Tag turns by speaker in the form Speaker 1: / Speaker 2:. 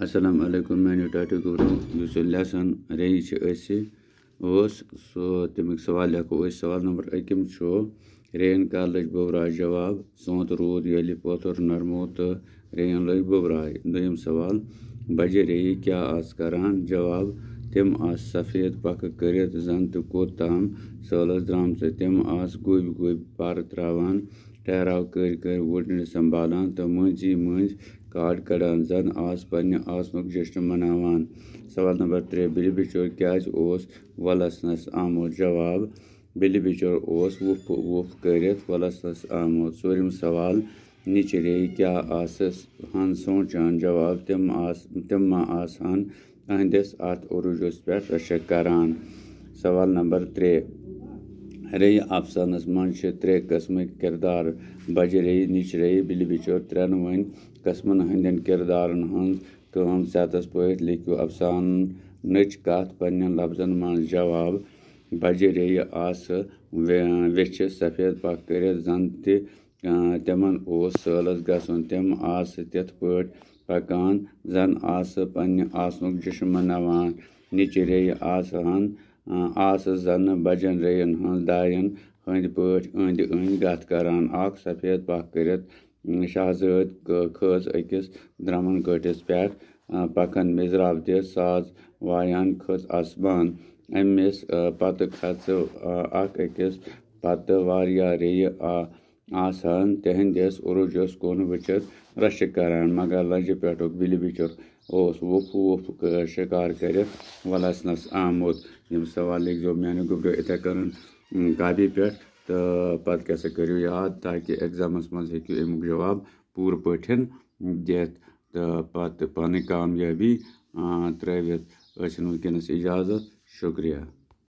Speaker 1: अस्सलाम वालेकुम मैंने टाटू गुरु इस लेसन रही सो तमिक सवाल हेको सवाल नंबर 1 रेन कर लज बवराय जवाब सोत रूद ये पोतर नरमो तो रेन लज बवराय। दोयम सवाल बजे रेही क्या आस करान जवाब तम आस सफ़ेद पक करित जन तो कोत ताम सलस द्राम तम आस गुब गुब पर त्रावान ठहराव कर वुटन संभालान तो मंजी मंज काट कड़ान जन आस पन्ने आसनुक जश्न मनावान। सवाल नंबर 3 बिल बिचोर क्या वलसनस आमुत जवाब बिल बिचोर वुफ वुफ करित वलसनस आमुत। चूरम सवाल निच रेही क्या आसस हन सोचान जवाब तम मा आस हन अहंदिस अत उरूजस पे रशक करान। सवाल नंबर 3 रेही अफसानस मन 3 कस्म किरदार बज रेही निच रेही बिल बिचोर त्रेन वन कस्मन हंदन किरदारन हंज कम सतस पे लिखो अफसानच कत पन्न लफ्जन मन जवाब बज रेही आस वेछ सफ़ेद पक कर जन तमन सलस गसन तम आस तिथ पट पकान जन आस पन्ने आसनुक जश्न मनावान। निच रेही आस जन बजन रेयन हंज दायन हंद पट अंद अंद गत करान। अख सफ़ेद पक कर शहजाद खज अकिस द्रमन कटिस पे पकन मेजराव दि साज वायान खज आसमान अमिस पत खच अकिस पत वारिया रेही आसान तहंदिस उरूजस कुन वचित रश करान मगर लंज पे बिल बिचोर वुफ वुफ शिकार कर वलसनस आमुत। यम सवाल लिखो मैंने गुब्रो इथे कन कापी पे तो पत क्या करो याद ताकि एग्जामस मज हेकु अमुक जवाब पूर पठन दित तो पत पानी कामयाबी त्रवित। वनकस इजाज़त शुक्रिया।